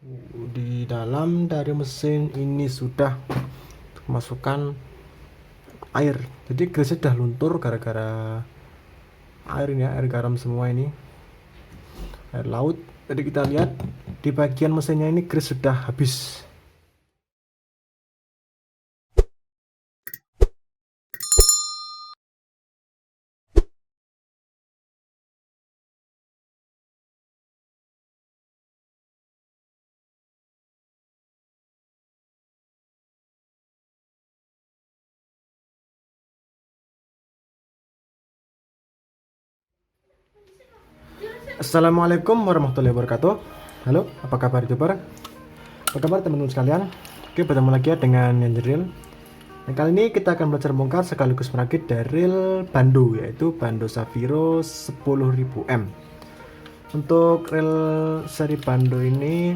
Di dalam dari mesin ini sudah masukkan air, jadi grease sudah luntur gara-gara air ini ya, air garam semua ini, air laut. Jadi kita lihat di bagian mesinnya ini grease sudah habis. Assalamualaikum warahmatullahi wabarakatuh. Halo, apa kabar youtuber? Apa kabar teman-teman sekalian? Oke, bertemu lagi ya dengan Yanjeril. Nah, kali ini kita akan belajar bongkar sekaligus merakit dari reel Bando, yaitu Bando Saviro 10.000M. Untuk reel seri Bando ini,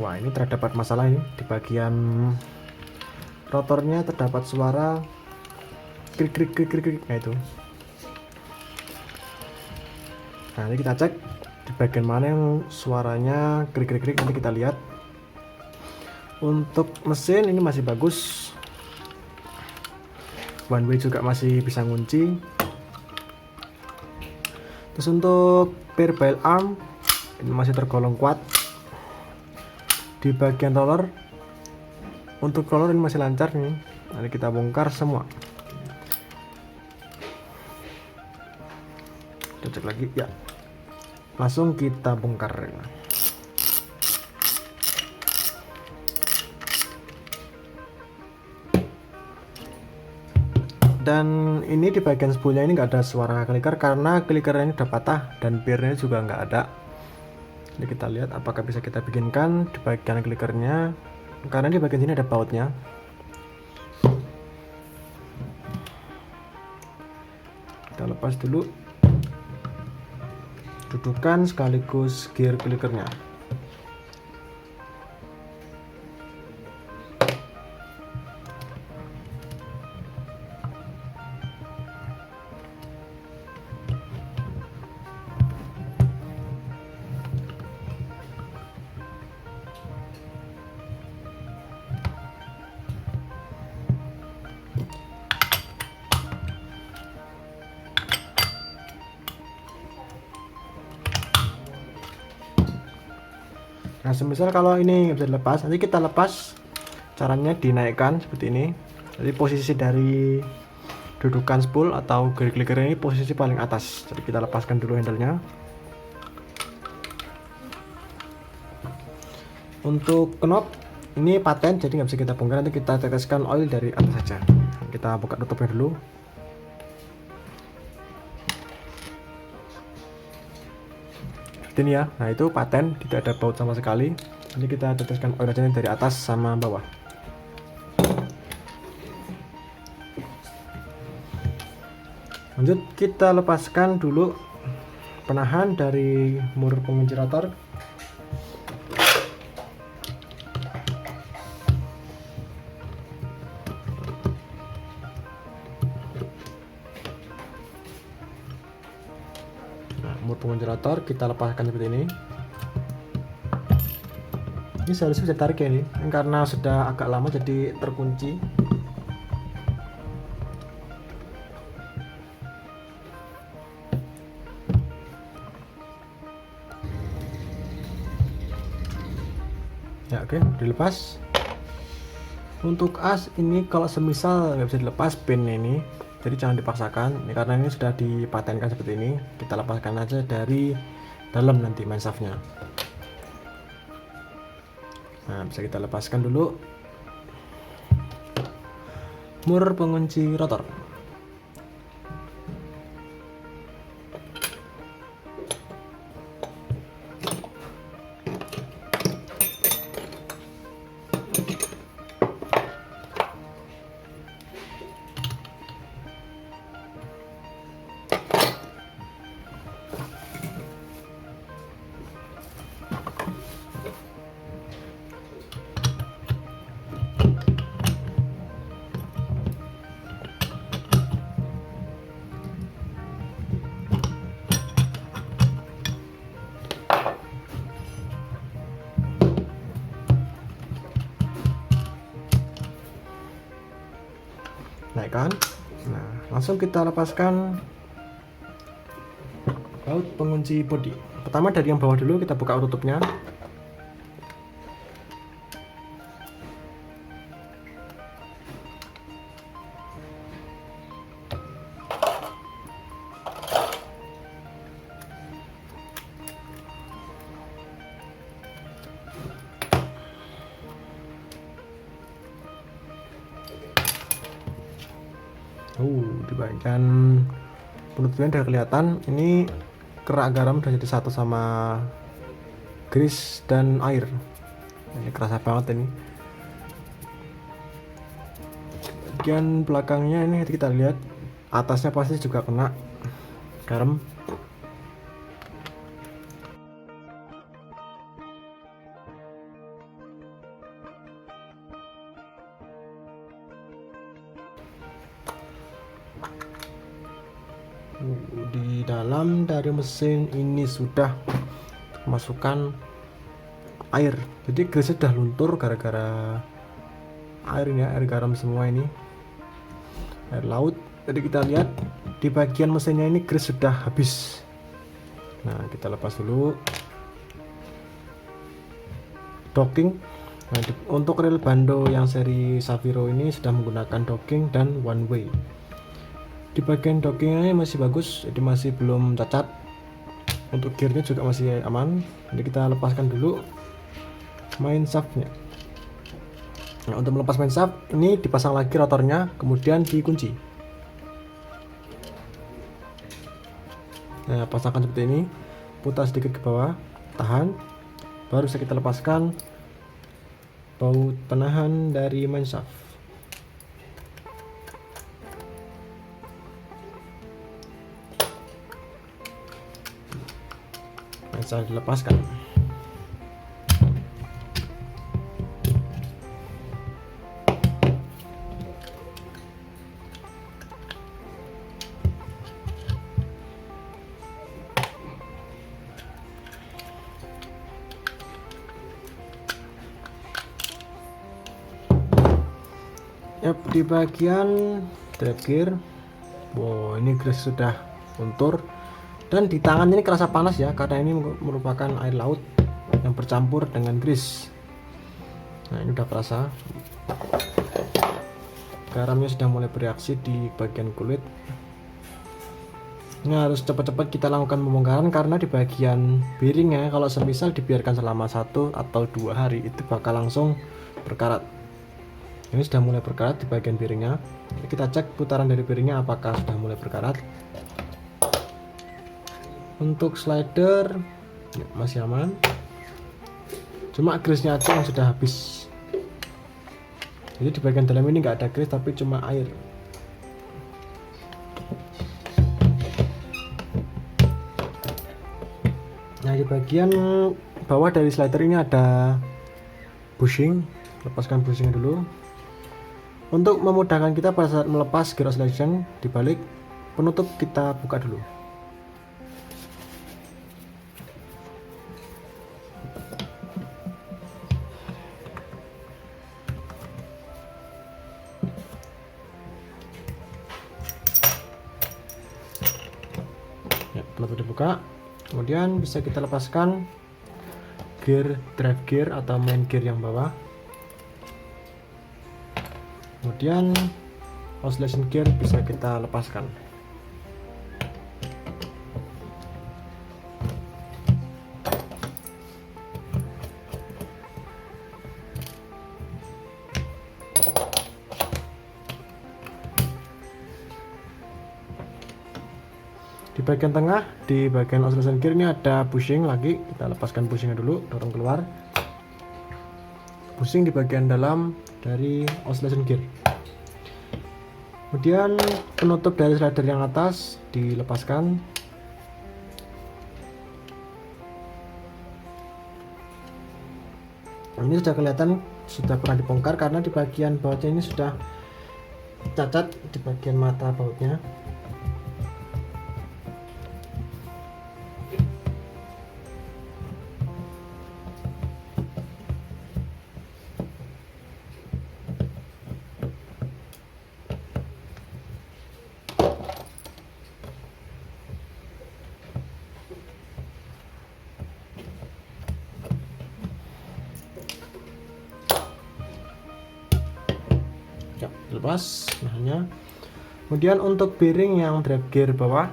wah ini terdapat masalah ini di bagian rotornya, terdapat suara krik krik krik krik, nah itu. Nah, ini kita cek di bagian mana yang suaranya krik krik krik, nanti kita lihat. Untuk mesin ini masih bagus, one way juga masih bisa ngunci. Terus untuk pair bail arm ini masih tergolong kuat. Di bagian roller, untuk roller ini masih lancar nih. Nanti kita bongkar semua. Kita cek lagi ya, langsung kita bongkar. Dan ini di bagian spoolnya ini nggak ada suara clicker karena clickernya ini udah patah dan pirnya juga nggak ada. Jadi kita lihat apakah bisa kita bikinkan di bagian clickernya, karena di bagian sini ada bautnya. Kita lepas dulu dudukan sekaligus gear clickernya. Nah, semisal kalau ini nggak bisa dilepas, nanti kita lepas. Caranya dinaikkan seperti ini. Jadi posisi dari dudukan spool atau gear clicker ini posisi paling atas. Jadi kita lepaskan dulu handle-nya. Untuk knob ini paten, jadi nggak bisa kita bongkar. Nanti kita teteskan oil dari atas saja. Kita buka tutupnya dulu. Ini ya, nah itu paten, tidak ada baut sama sekali. Nanti kita teteskan oil aja dari atas sama bawah. Lanjut kita lepaskan dulu penahan dari mur pengunci rotor. Nah, mur pengunci rotor kita lepaskan seperti ini. Ini seharusnya bisa tarik ya ini, karena sudah agak lama jadi terkunci. Ya oke, dilepas. Untuk as ini kalau semisal nggak bisa dilepas pin ini, jadi jangan dipaksakan ini, karena ini sudah dipatenkan seperti ini. Kita lepaskan aja dari dalam nanti main shaftnya. Nah, bisa kita lepaskan dulu mur pengunci rotor. tekan. Nah, langsung kita lepaskan baut pengunci bodi. Pertama dari yang bawah dulu, kita buka tutupnya. Di bagian penutupnya udah kelihatan ini kerak garam udah jadi satu sama grease dan air. Ini kerasa banget ini. Bagian belakangnya ini kita lihat, atasnya pasti juga kena garam. Di dalam dari mesin ini sudah masukkan air, jadi grease sudah luntur gara-gara air ini ya, air garam semua ini, air laut. Jadi kita lihat di bagian mesinnya ini grease sudah habis. Nah, kita lepas dulu docking. Nah, untuk rel bando yang seri Safiro ini sudah menggunakan docking dan one way. Di bagian dockingnya masih bagus, jadi masih belum cacat. Untuk gearnya juga masih aman. Jadi kita lepaskan dulu main shaftnya. Nah, untuk melepas main shaft ini dipasang lagi rotornya, kemudian dikunci. Nah, pasangkan seperti ini, putar sedikit ke bawah, tahan, baru bisa kita lepaskan baut penahan dari main shaft. Bisa dilepaskan. Yap, di bagian drive gear, wow, ini grease sudah luntur. Dan di tangan ini kerasa panas ya, karena ini merupakan air laut yang bercampur dengan grease. Nah, ini udah kerasa. Garamnya sudah mulai bereaksi di bagian kulit. Ini harus cepat-cepat kita lakukan pembongkaran, karena di bagian bearingnya kalau semisal dibiarkan selama 1 atau 2 hari itu bakal langsung berkarat. Ini sudah mulai berkarat di bagian bearingnya. Kita cek putaran dari bearingnya apakah sudah mulai berkarat. Untuk slider ya, masih aman, cuma grease-nya aja yang sudah habis. Jadi di bagian dalam ini nggak ada grease, tapi cuma air. Nah, di bagian bawah dari slider ini ada bushing. Lepaskan bushingnya dulu. Untuk memudahkan kita pada saat melepas gear oscillation, dibalik penutup kita buka dulu. Penutup dibuka, kemudian bisa kita lepaskan gear drive gear atau main gear yang bawah, kemudian oscillation gear bisa kita lepaskan. Di bagian tengah, di bagian oscillation gear ini ada bushing lagi. Kita lepaskan bushingnya dulu, dorong keluar. Bushing di bagian dalam dari oscillation gear. Kemudian penutup dari slider yang atas dilepaskan. Ini sudah kelihatan sudah pernah dibongkar, karena di bagian bautnya ini sudah cacat di bagian mata bautnya. lepas nahannya. Kemudian untuk bearing yang drive gear bawah,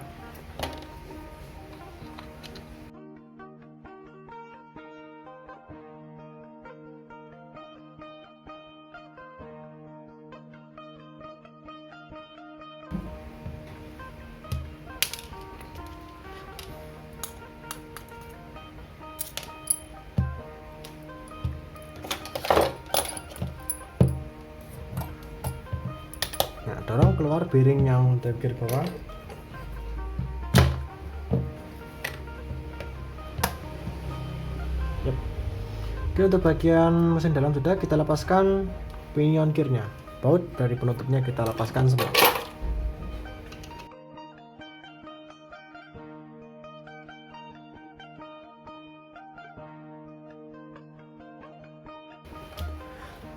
nah dorong keluar bearing yang drive gear bawah. Yep. Oke, untuk bagian mesin dalam sudah kita lepaskan pinion gearnya, baut dari penutupnya kita lepaskan semua.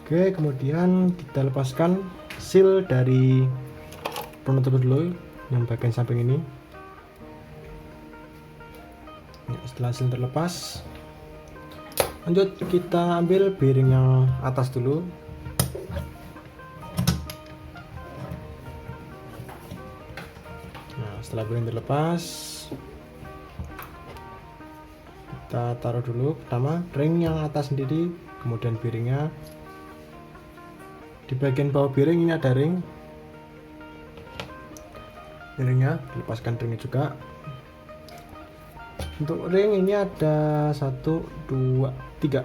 Oke, kemudian kita lepaskan seal dari penutup dulu yang bagian samping ini. Nah, setelah seal terlepas, lanjut kita ambil bearing yang atas dulu. Nah, setelah bearing terlepas, kita taruh dulu pertama ring yang atas sendiri, kemudian bearingnya. Di bagian bawah bearing ini ada ring, bearingnya dilepaskan ringnya juga. Untuk ring ini ada 1, 2, 3.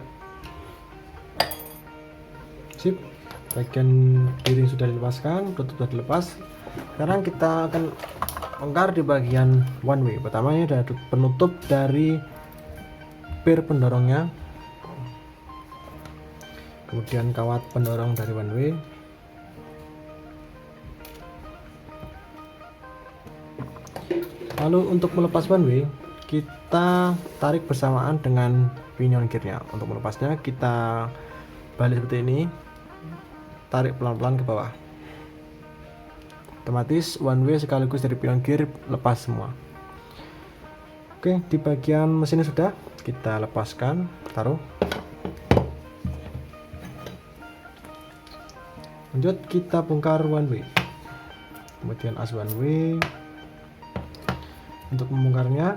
Sip, bagian bearing sudah dilepaskan, penutup sudah dilepas. Sekarang kita akan bongkar di bagian one way. Pertama ini ada penutup dari pir pendorongnya, kemudian kawat pendorong dari one way. Lalu untuk melepas one way, kita tarik bersamaan dengan pinion gearnya. Untuk melepasnya kita balik seperti ini, tarik pelan-pelan ke bawah. Otomatis one way sekaligus dari pinion gear lepas semua. Oke, di bagian mesinnya sudah kita lepaskan, taruh. Lanjut kita bongkar one way, kemudian as one way. Untuk membongkarnya,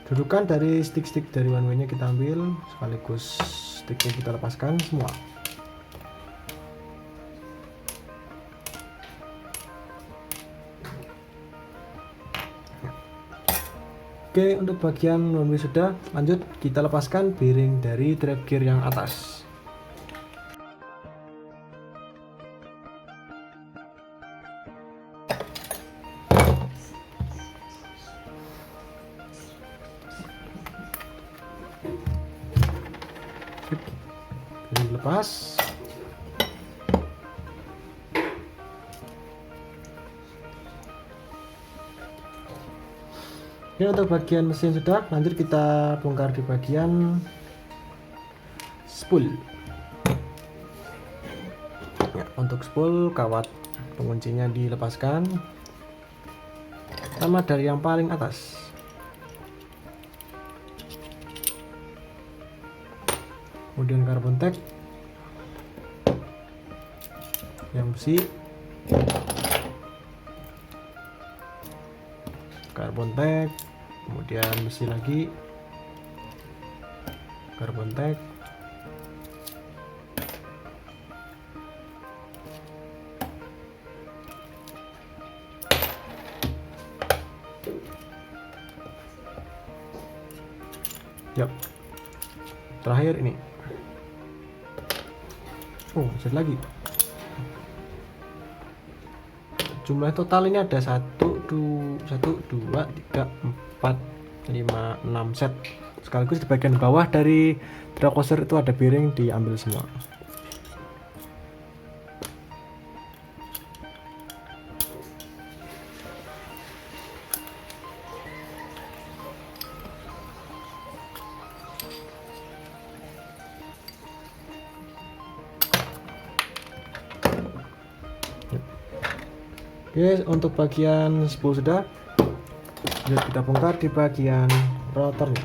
dudukan dari stick-stick dari one way nya kita ambil, sekaligus sticknya kita lepaskan semua. Oke, untuk bagian one way sudah. Lanjut kita lepaskan bearing dari drive gear yang atas. Ini lepas. Ini untuk bagian mesin sudah. Lanjut kita bongkar di bagian spool. Ya, untuk spool kawat penguncinya dilepaskan, sama dari yang paling atas. Kemudian carbon tack yang besi, carbon tack, kemudian besi lagi, carbon tack, yap, terakhir ini. Oh, set lagi. Jumlah total ini ada 1, 2, 3, 4, 5, 6 set. Sekaligus di bagian bawah dari drag coaster itu ada bearing, diambil semua. Oke, untuk bagian spool sudah. Jadi kita bongkar di bagian rotornya.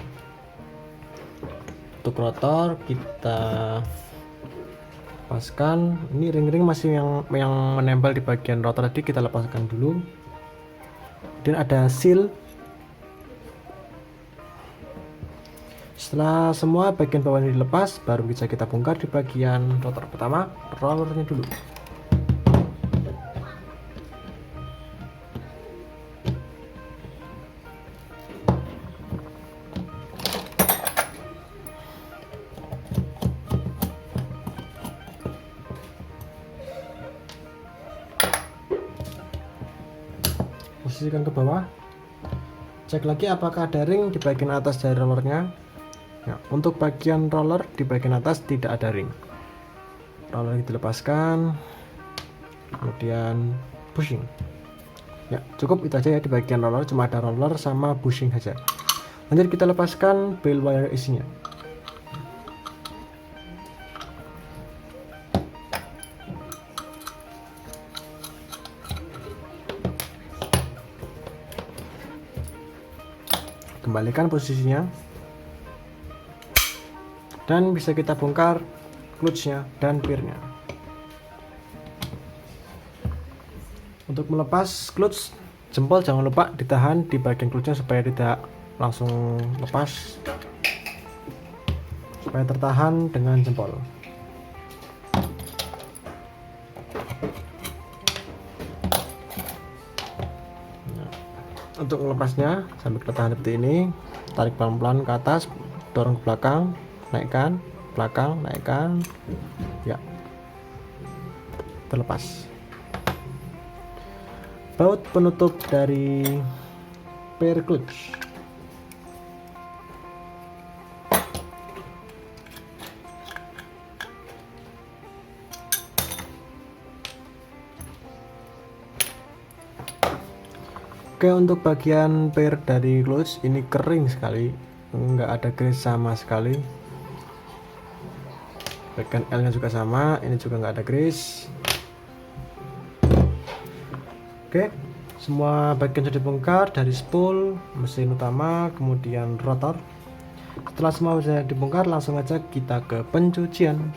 Untuk rotor kita lepaskan. Ini ring-ring masih yang menempel di bagian rotor tadi, kita lepaskan dulu. Dan ada seal. Setelah semua bagian bawah ini dilepas, baru bisa kita bongkar di bagian rotor pertama, rollernya dulu. Posisikan ke bawah, cek lagi apakah ada ring di bagian atas dari rollernya. Nah, untuk bagian roller di bagian atas tidak ada ring. Roller dilepaskan, kemudian bushing. Ya, cukup itu aja ya di bagian roller, cuma ada roller sama bushing saja. Lanjut kita lepaskan bale wire isinya. Kembalikan posisinya dan bisa kita bongkar clutchnya dan pirnya. Untuk melepas clutch, jempol jangan lupa ditahan di bagian clutchnya supaya tidak langsung lepas, supaya tertahan dengan jempol. Untuk melepasnya sambil kita tahan seperti ini, tarik pelan-pelan ke atas, dorong ke belakang, naikkan, belakang, naikkan, ya, terlepas. Baut penutup dari pair clutch. Oke, untuk bagian pair dari clutch ini kering sekali, nggak ada grease sama sekali. Bagian L nya juga sama, ini juga nggak ada grease. Oke, semua bagian sudah dibongkar dari spool, mesin utama, kemudian rotor. Setelah semua sudah dibongkar, langsung aja kita ke pencucian.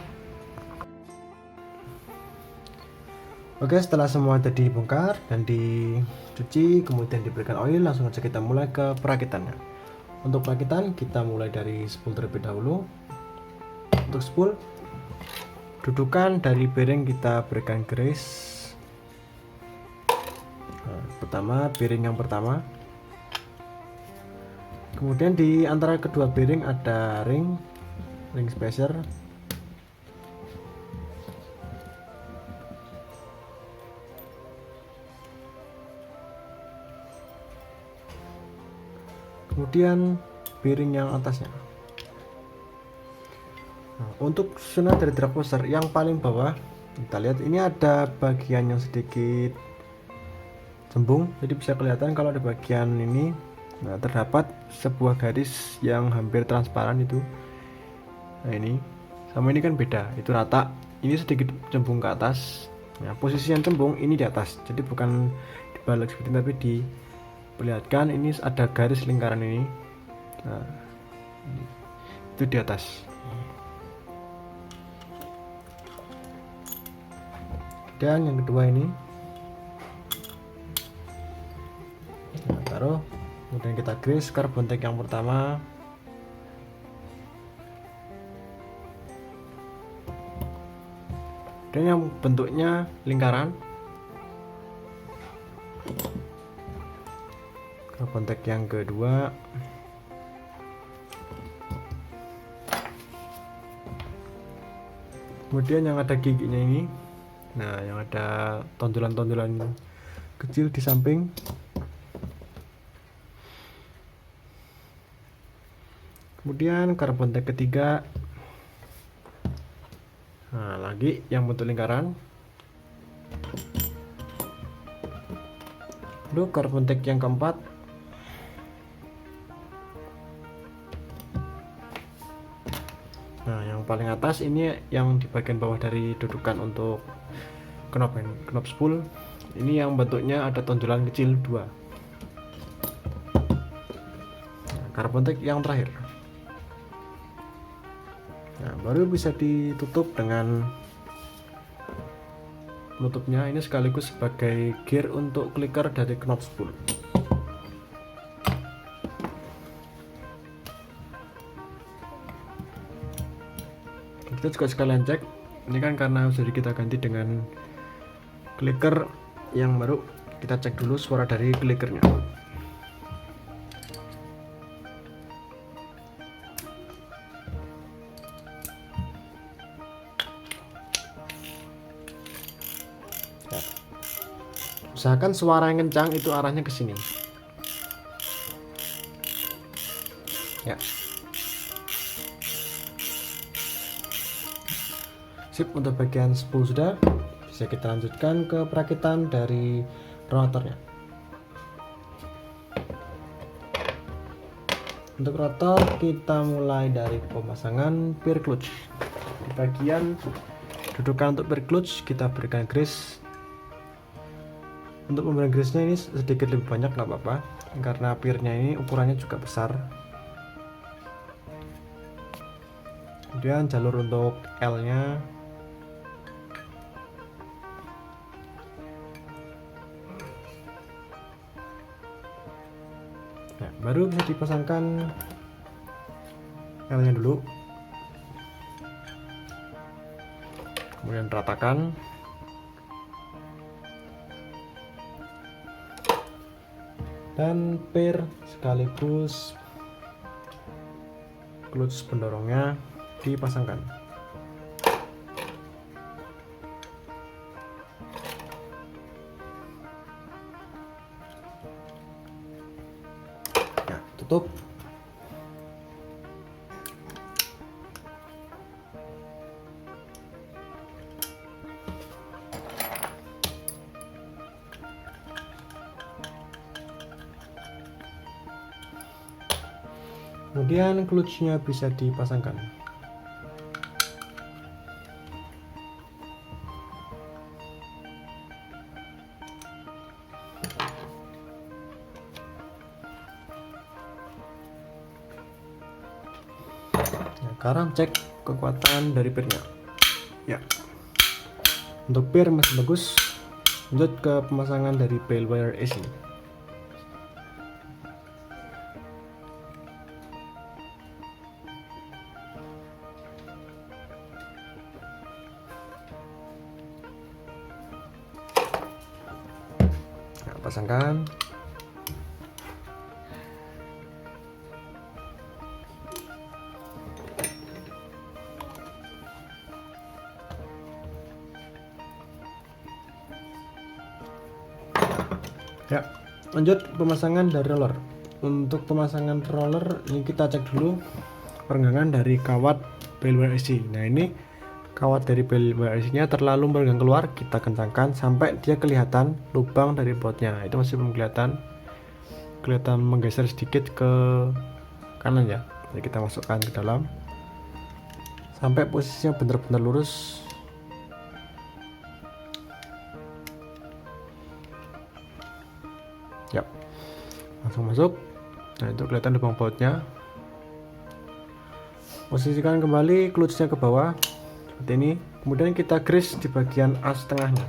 Oke, setelah semua tadi dibongkar dan dicuci, kemudian diberikan oil, langsung aja kita mulai ke perakitannya. Untuk perakitan, kita mulai dari spool terlebih dahulu. Untuk spool, dudukan dari bearing kita berikan grease. Nah, pertama, bearing yang pertama. Kemudian di antara kedua bearing ada ring spacer. Kemudian bearing yang atasnya. Nah, untuk susunan dari drag washer yang paling bawah, kita lihat ini ada bagian yang sedikit cembung, jadi bisa kelihatan kalau di bagian ini terdapat sebuah garis yang hampir transparan itu. Nah, ini sama ini kan beda, itu rata, ini sedikit cembung ke atas. Nah, posisi yang cembung ini di atas, jadi bukan dibalik seperti tapi diperlihatkan ini ada garis lingkaran ini. Nah, itu di atas. Dan yang kedua ini, nah, taruh, kemudian kita grease carbon tape yang pertama. Dan yang bentuknya lingkaran, carbon tape yang kedua. Kemudian yang ada giginya ini, nah yang ada tonjolan-tonjolan kecil di samping. Kemudian carbon tape ketiga. Nah, lagi yang bentuk lingkaran. Lalu carbon tape yang keempat. Nah, yang paling atas ini yang di bagian bawah dari dudukan untuk knop spool. Ini yang bentuknya ada tonjolan kecil 2. Nah, carbon tape yang terakhir. Nah, baru bisa ditutup dengan penutupnya. Ini sekaligus sebagai gear untuk clicker dari knot spool. Kita juga sekalian cek, ini kan karena sudah kita ganti dengan clicker yang baru, kita cek dulu suara dari clickernya. Ya. Usahakan suara yang kencang itu arahnya ke sini. Ya. Sip, untuk bagian spool sudah. Bisa kita lanjutkan ke perakitan dari rotornya. Untuk rotor kita mulai dari pemasangan peer clutch. Di bagian dudukan untuk peer clutch kita berikan grease. Untuk pemberian grease-nya ini sedikit lebih banyak, nggak apa-apa, karena peer-nya ini ukurannya juga besar. Kemudian jalur untuk L-nya. Nah, baru bisa dipasangkan L-nya dulu, kemudian ratakan, dan peer sekaligus clutch pendorongnya dipasangkan. Tutup. Kemudian clutch-nya bisa dipasangkan. Sekarang cek kekuatan dari peer-nya. Ya, untuk peer masih bagus. Lanjut ke pemasangan dari bell wire AC. Nah, pasangkan. Ya, lanjut pemasangan dari roller. Untuk pemasangan roller ini kita cek dulu perenggangan dari kawat bell wire AC. Nah, ini kawat dari bell wire AC-nya terlalu merenggang keluar, kita kencangkan sampai dia kelihatan lubang dari bautnya. Itu masih belum kelihatan menggeser sedikit ke kanan ya. Jadi kita masukkan ke dalam sampai posisinya benar-benar lurus. Yap, langsung masuk. Nah, itu kelihatan lubang bautnya. Posisikan kembali clutch-nya ke bawah seperti ini. Kemudian kita grease di bagian as tengahnya.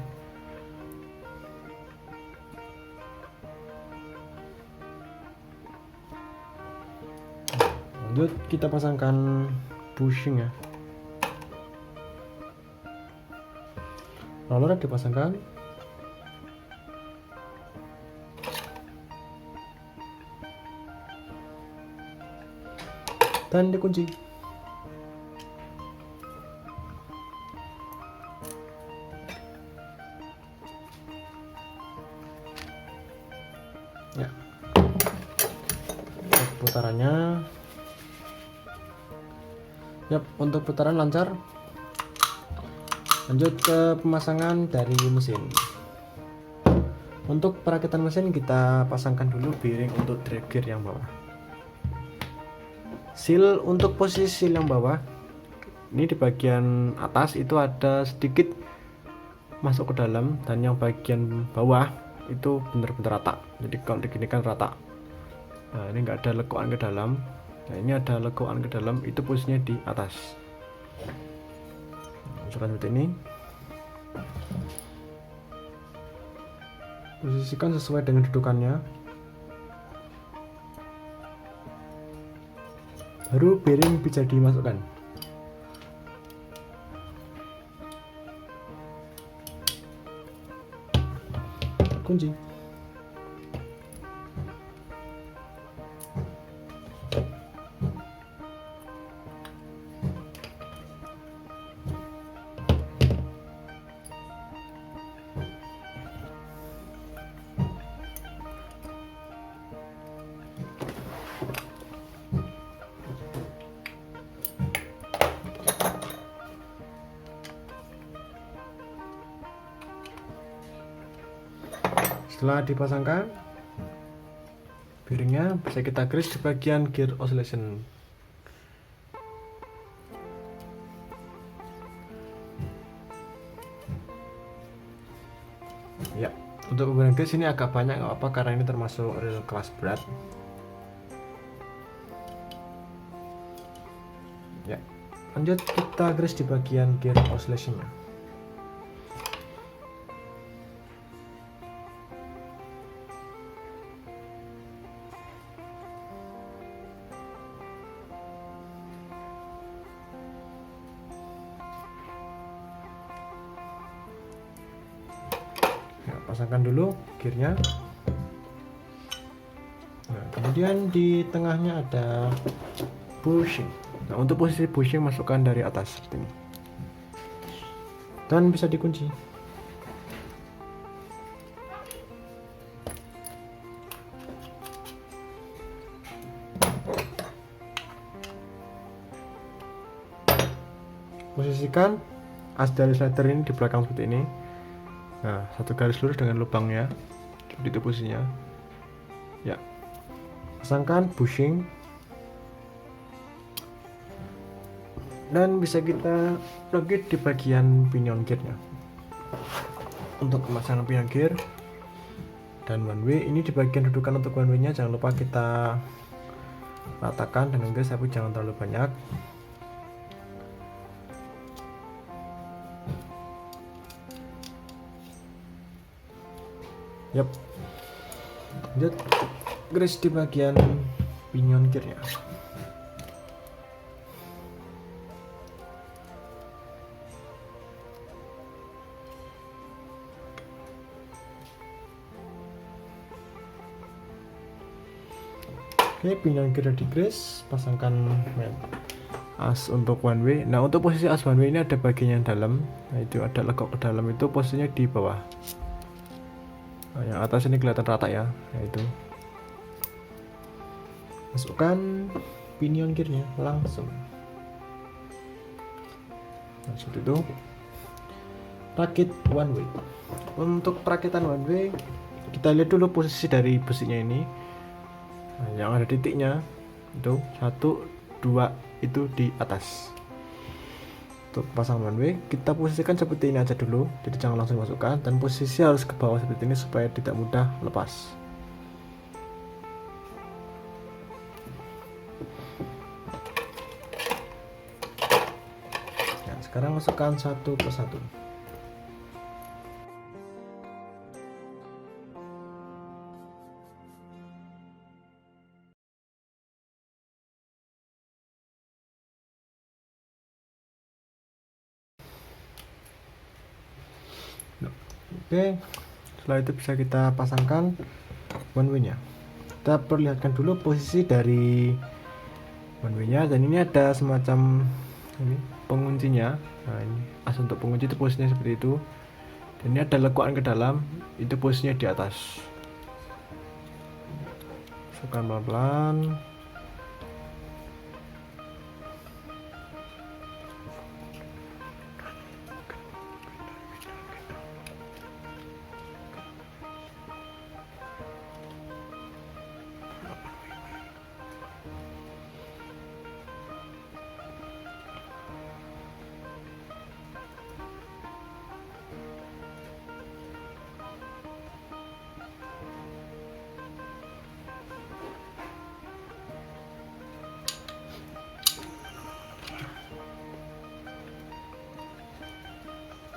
Lanjut kita pasangkan bushing ya. Roller dipasangkan. Dan dikunci. Ya. Putarannya. Yap, untuk putaran lancar. Lanjut ke pemasangan dari mesin. Untuk perakitan mesin kita pasangkan dulu bearing untuk drag gear yang bawah. Seal untuk posisi seal yang bawah ini di bagian atas itu ada sedikit masuk ke dalam, dan yang bagian bawah itu benar-benar rata. Jadi kalau diginikan rata. Nah, ini enggak ada lekuan ke dalam. Nah, ini ada lekuan ke dalam, itu posisinya di atas. Seperti ini. Posisikan sesuai dengan dudukannya. Baru piring bisa dimasukkan. Kunci. Setelah dipasangkan, piringnya bisa kita grease di bagian gear oscillation. Ya, untuk beban grease ini agak banyak, nggak apa karena ini termasuk real kelas berat. Ya, lanjut kita grease di bagian gear oscillationnya. Pasangkan dulu gearnya. Nah, kemudian di tengahnya ada bushing. Nah, untuk posisi bushing masukkan dari atas seperti ini dan bisa dikunci. Posisikan as dari slider ini di belakang seperti ini. Nah, satu garis lurus dengan lubangnya, seperti itu posisinya. Ya, pasangkan bushing dan bisa kita plug di bagian pinion gearnya. Untuk pemasangan pinion gear dan one way ini di bagian dudukan untuk one way nya jangan lupa kita ratakan dengan gas, tapi jangan terlalu banyak. Yap, lanjut grease di bagian pinion gearnya. Oke, pinion gear di grease, pasangkan as untuk one way. Nah, untuk posisi as one way ini ada bagian yang dalam, nah itu ada lekuk ke dalam, itu posisinya di bawah. Nah, yang atas ini kelihatan rata ya, yaitu masukkan pinion gearnya langsung. Nah, seperti itu. Rakit one way. Untuk perakitan one way, kita lihat dulu posisi dari besinya ini. Nah, yang ada titiknya itu 1, 2 itu di atas. Untuk pasang one way kita posisikan seperti ini aja dulu, jadi jangan langsung masukkan, dan posisi harus ke bawah seperti ini supaya tidak mudah lepas. Nah, sekarang masukkan satu persatu. Oke, setelah itu bisa kita pasangkan one way nya. Kita perlihatkan dulu posisi dari one way nya, dan ini ada semacam ini penguncinya. Nah, ini as untuk pengunci itu posisinya seperti itu, dan ini ada lekukan ke dalam, itu posisinya di atas. Masukkan pelan-pelan.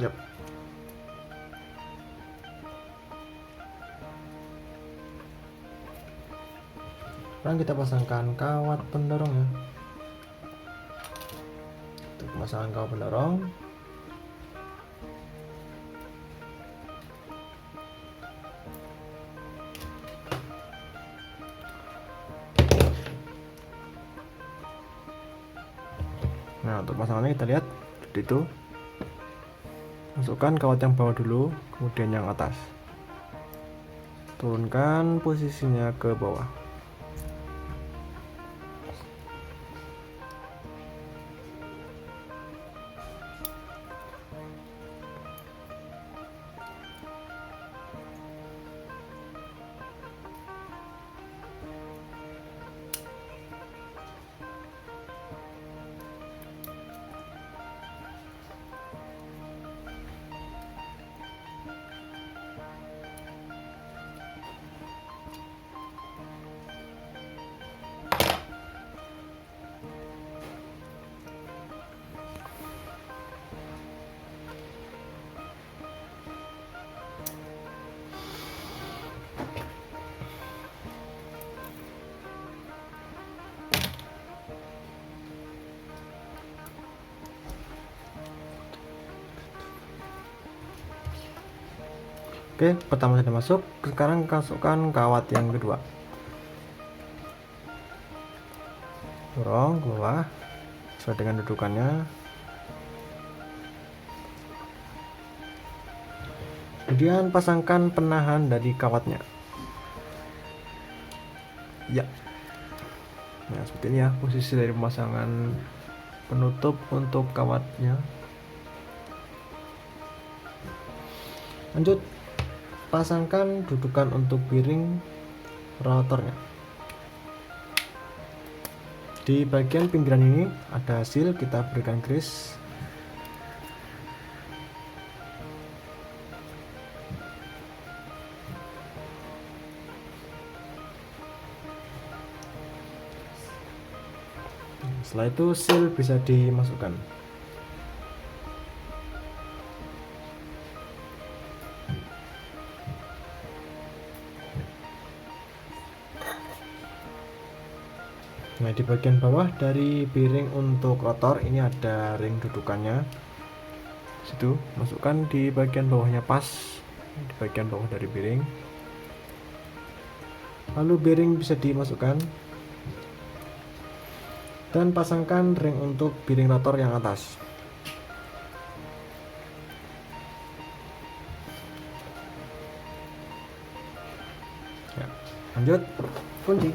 Yap. Sekarang kita pasangkan kawat pendorong ya. Untuk pemasangan kawat pendorong, nah untuk pemasangannya kita lihat seperti itu. Masukkan kawat yang bawah dulu, kemudian yang atas. Turunkan posisinya ke bawah. Oke, pertama sudah masuk. Sekarang masukkan kawat yang kedua. Dorong ke bawah sesuai dengan dudukannya. Kemudian pasangkan penahan dari kawatnya. Ya. Nah, seperti ini ya posisi dari pemasangan penutup untuk kawatnya. Lanjut, pasangkan dudukan untuk piring rotornya. Di bagian pinggiran ini ada seal, kita berikan grease. Setelah itu seal bisa dimasukkan. Nah, di bagian bawah dari piring untuk rotor ini ada ring dudukannya. Situ, masukkan di bagian bawahnya pas, di bagian bawah dari piring. Lalu bearing bisa dimasukkan. Dan pasangkan ring untuk piring rotor yang atas. Ya, lanjut, kunci.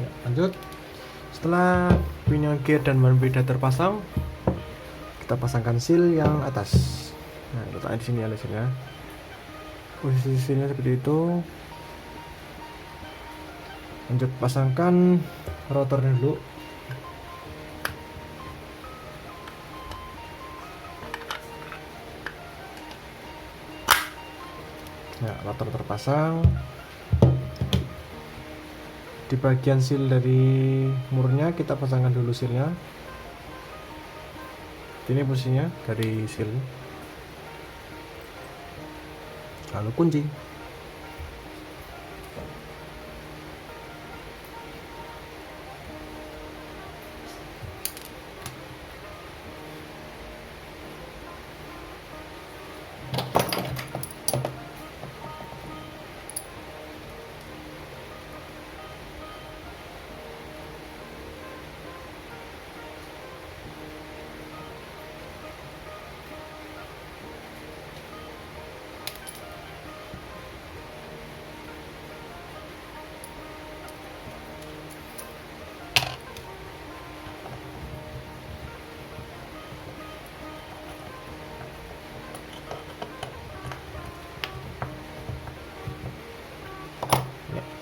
Ya, lanjut. Setelah pinion gear dan ban beda terpasang, kita pasangkan seal yang atas. Nah, letaknya di sini ya lesernya. Posisi sealnya seperti itu. Lanjut, pasangkan rotornya dulu. Nah, rotor terpasang. Di bagian seal dari murnya kita pasangkan dulu sealnya. Ini posisinya dari seal. Lalu kunci.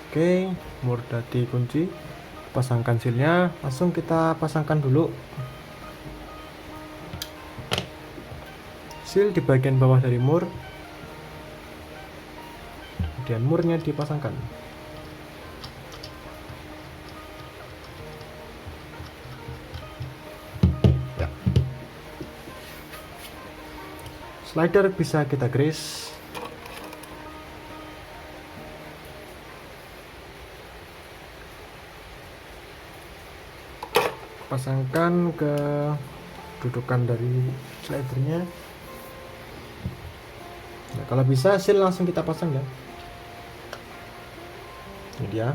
Oke, mur dadi kunci. Pasangkan sealnya, langsung kita pasangkan dulu seal di bagian bawah dari mur. kemudian murnya dipasangkan. Ya. Slider bisa kita grease. Pasangkan ke dudukan dari slidernya. Nah, kalau bisa seal langsung kita pasang ya. Ini dia.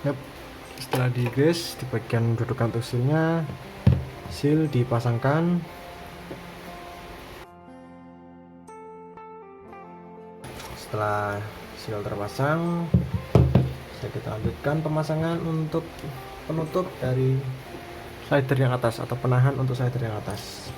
Yep. Setelah di grease di bagian dudukan untuk sealnya, seal dipasangkan. Setelah seal terpasang, kita lanjutkan pemasangan untuk penutup dari slider yang atas atau penahan untuk slider yang atas.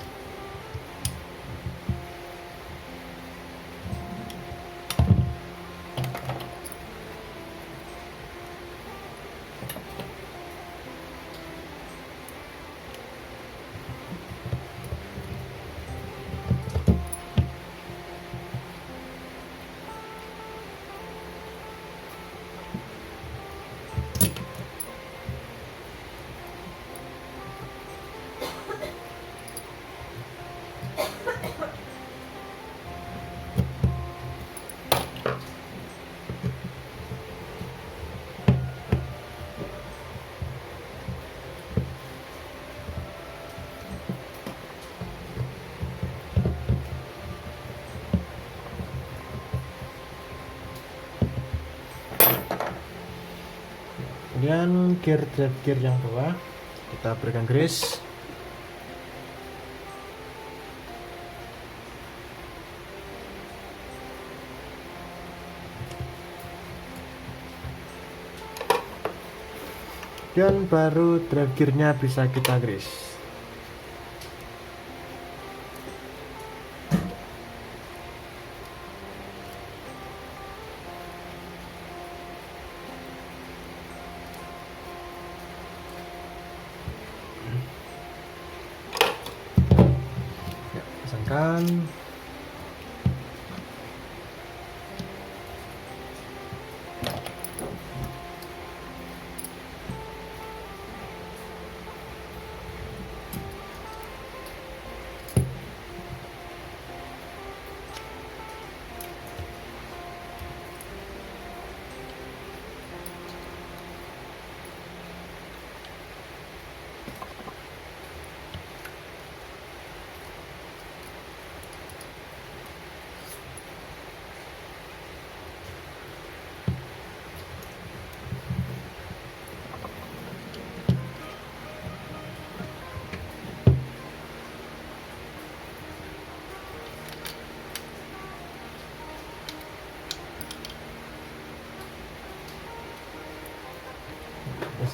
Kemudian drive gear yang bawah kita berikan grease. Dan baru drive gearnya bisa kita grease. Ya, pasangkan.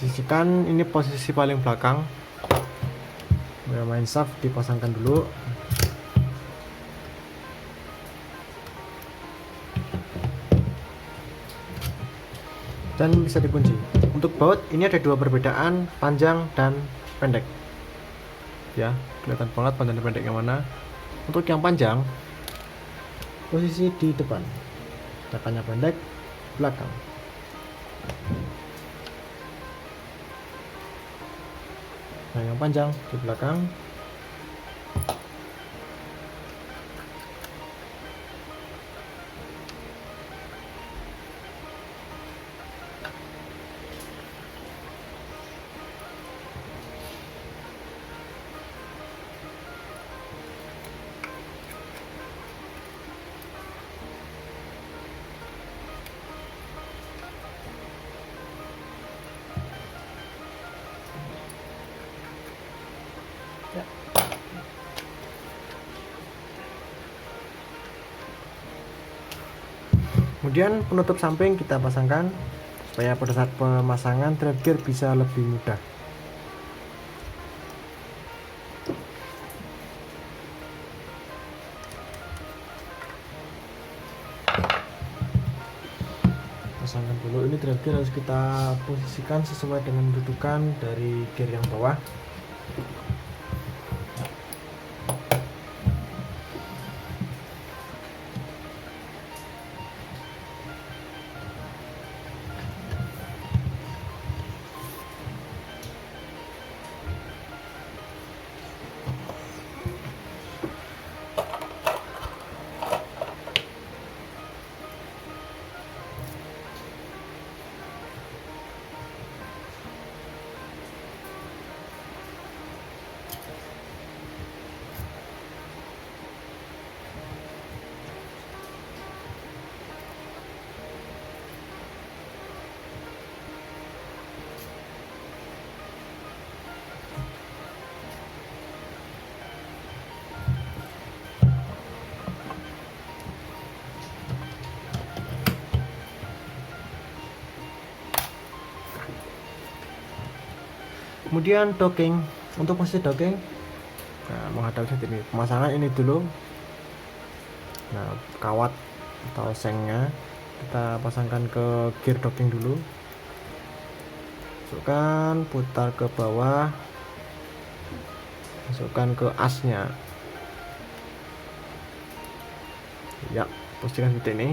Posisikan ini posisi paling belakang. Main shaft dipasangkan dulu. Dan bisa dikunci. Untuk baut ini ada dua perbedaan, panjang dan pendek. Ya, kelihatan banget panjang dan pendek yang mana. Untuk yang panjang, posisi di depan. Tekannya pendek, belakang. Nah, yang panjang di belakang. Ya. Kemudian penutup samping kita pasangkan supaya pada saat pemasangan trap gear bisa lebih mudah. Pasangkan dulu, ini trap gear harus kita posisikan sesuai dengan dudukan dari gear yang bawah. Kemudian docking, untuk posisi docking, nah menghadap saat ini pemasangan ini dulu. Nah kawat atau sengnya kita pasangkan ke gear docking dulu, masukkan, putar ke bawah, masukkan ke asnya, ya posisikan seperti ini.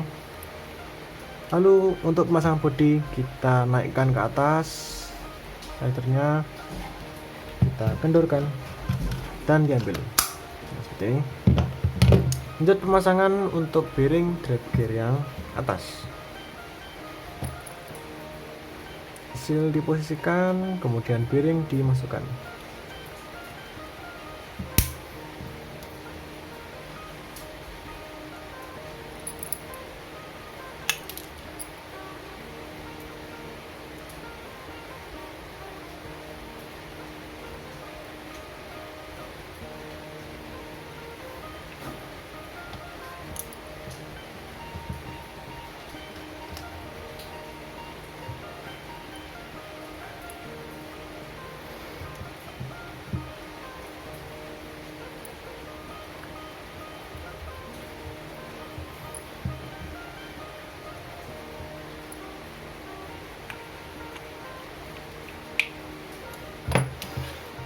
Lalu untuk pemasangan bodi kita naikkan ke atas, slidernya kita kendorkan dan diambil, nah, seperti ini. Lanjut pemasangan untuk bearing drag gear yang atas, seal diposisikan, kemudian bearing dimasukkan.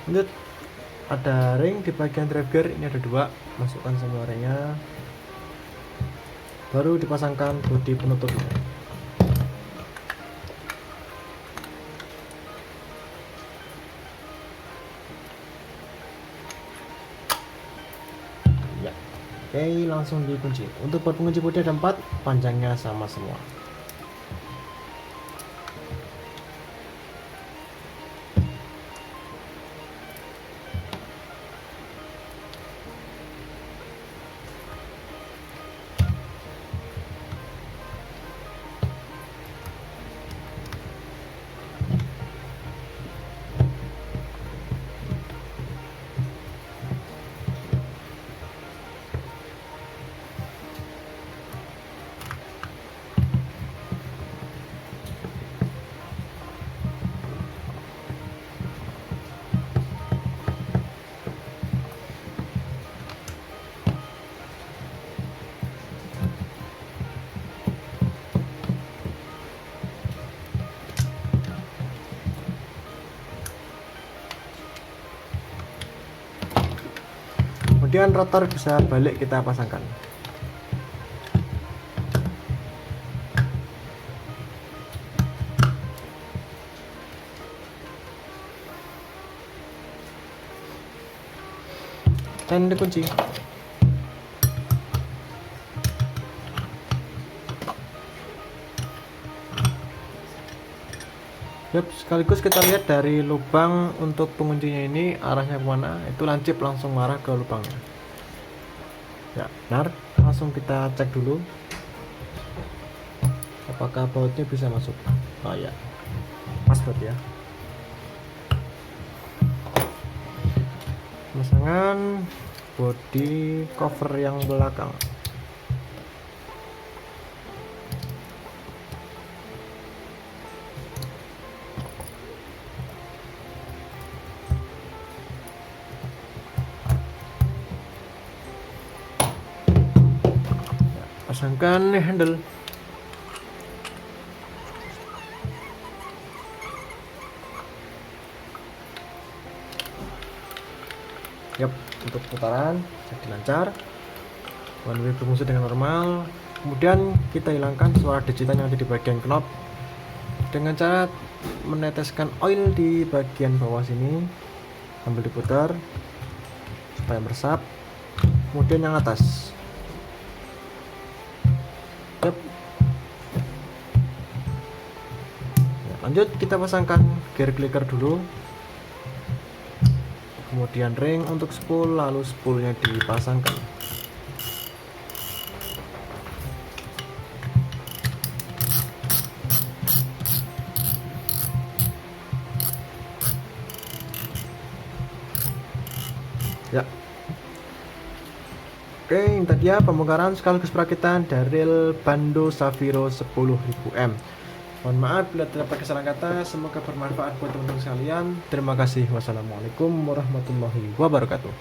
Lanjut ada ring di bagian trap gear, ini ada dua, masukkan semua ringnya, baru dipasangkan bodi penutupnya. Ya, oke, langsung dikunci. Untuk buat pengunci bodi ada 4, panjangnya sama semua. Kemudian rotor bisa balik kita pasangkan. Dan dikunci. Yap, sekaligus kita lihat dari lubang untuk penguncinya ini arahnya kemana, itu lancip langsung mengarah ke lubangnya. Ya, benar. Langsung kita cek dulu apakah bautnya bisa masuk. Oh ya, pas berarti ya. Pemasangan bodi cover yang belakang. pasangkan handle. Yap, untuk putaran jadi lancar, one way berfungsi dengan normal. Kemudian kita hilangkan suara digital yang ada di bagian knob dengan cara meneteskan oil di bagian bawah sini sambil diputar supaya meresap. Kemudian yang atas, yap. Ya, lanjut kita pasangkan gear clicker dulu, kemudian ring untuk spool, lalu spoolnya dipasangkan. Ya, oke, ini tadi ya pembongkaran sekaligus perakitan dari Bando Safiro 10.000M. Mohon maaf bila terdapat kesalahan kata, semoga bermanfaat buat teman-teman sekalian. Terima kasih. Wassalamualaikum warahmatullahi wabarakatuh.